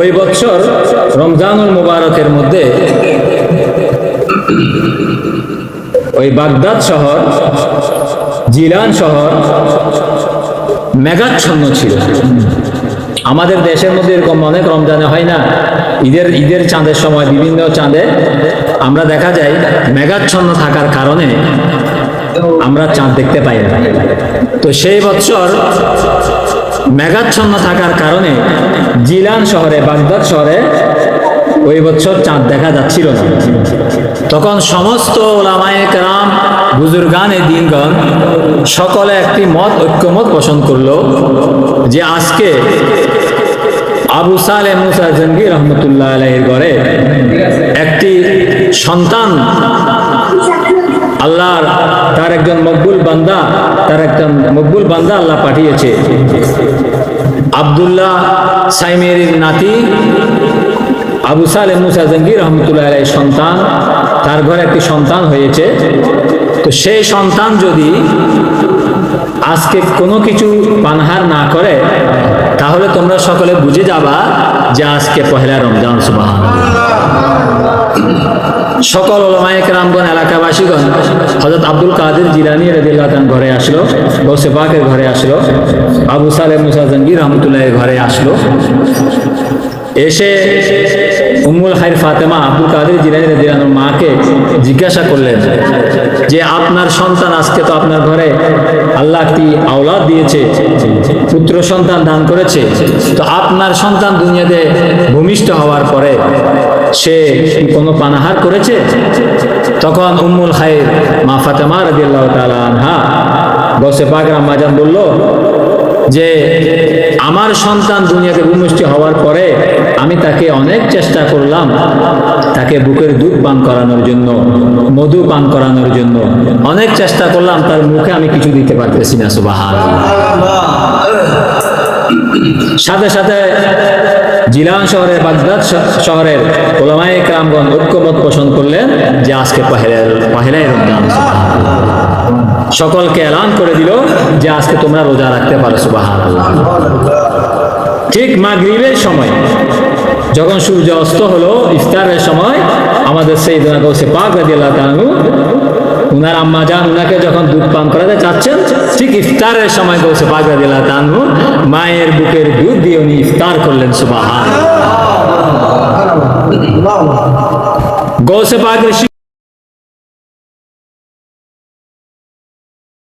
ওই বছর রমজানুল মুবারকের মধ্যে ওই বাগদাদ শহর, জিলান শহর মেঘাচ্ছন্ন ছিল। আমাদের দেশের মধ্যে এরকম অনেক রমজানে হয় না, ঈদের চাঁদের সময় বিভিন্ন চাঁদে আমরা দেখা যায় মেঘাচ্ছন্ন থাকার কারণে আমরা চাঁদ দেখতে পাই না। তো সেই বছর মেঘাচ্ছন্ন থাকার কারণে জিলান শহরে, বাগদাদ শহরে ওই বছর চাঁদ দেখা যাচ্ছিল না। তখন সমস্ত ওলামায়ে কেরাম, বুজুর্গানে দ্বীনগণ সকলে একটি ঐক্যমত পোষণ করলো যে আজকে আবু সালেহ মুসা জঙ্গি রহমতুল্লাহ আলাইহির ঘরে একটি সন্তান, আল্লাহর তার একজন মকবুল বান্দা আল্লাহ পাঠিয়েছে। আব্দুল্লাহ সাইমেরির নাতি আবু সালেহ মুসা জঙ্গি রহমতুল্লাহ আলাইহির সন্তান, তার ঘরে একটি সন্তান হয়েছে। তো সেই সন্তান যদি আজকে কোনো কিছু পানহার না করে তাহলে তোমরা সকলে বুঝে যাবা যে আজকে পহেলা রমজান। সুবহানাল্লাহ। সকল ওলামায়ে কেরামগণ, এলাকাবাসীগণ হযরত আব্দুল কাদের জিলানী রাদিয়াল্লাহু তাআলা ঘরে আসলো, গৌসে পাকের ঘরে আসলো, আবু সালেহ মুসা জঙ্গি রহমতুল্লাহের ঘরে আসলো। এসে উম্মুল খায়র ফাতেমা আব্দুল কাদের জিলানী রাদিয়াল্লাহু তাআলার মাকে জিজ্ঞাসা করলেন যে আপনার সন্তান, আজকে তো আপনার ঘরে আল্লাহ একটি আওলাদ দিয়েছে, পুত্র সন্তান দান করেছে, তো আপনার সন্তান দুনিয়াতে ভূমিষ্ঠ হওয়ার পরে সে কোনো পানাহার করেছে? তখন উম্মুল খায়র মা ফাতেমা রাদিয়াল্লাহু তাআলা আনহা গৌসে পাক আম্মাজান বলল যে আমার সন্তান দুনিয়াতে ভূমিষ্ঠ হওয়ার পরে আমি তাকে অনেক চেষ্টা করলাম, তাকে বুকের দুধ পান করানোর জন্য, মধু পান করানোর জন্য অনেক চেষ্টা করলাম, তার মুখে আমি কিছু দিতে পারতেছি না। সুবহানাল্লাহ। সাথে সাথে জিলান শহরের, বাগদাদ শহরের ওলামায়ে কেরামগণ ঐক্যমত পোষণ করলেন যে আজকে পহেলাই রমজান। সকলকে এলান করে দিল যে আজকে তোমরা রোজা রাখতে পারো। সুবহানাল্লাহ। ঠিক মাগরিবের সময় যখন সূর্য অস্ত হলো, ইফতারের সময় আমাদের সাইয়েদনা গৌসে পাক রাদিয়াল্লাহু তাআলা উনার আম্মা জান উনাকে যখন দুধ পান করাতে চাচ্ছেন, ঠিক ইফতারের সময় গৌসে পাক রাদিয়াল্লাহু তাআলা মায়ের বুকের দুধ দিয়ে উনি ইফতার করলেন। সুবহানাল্লাহ। গৌসে পাকের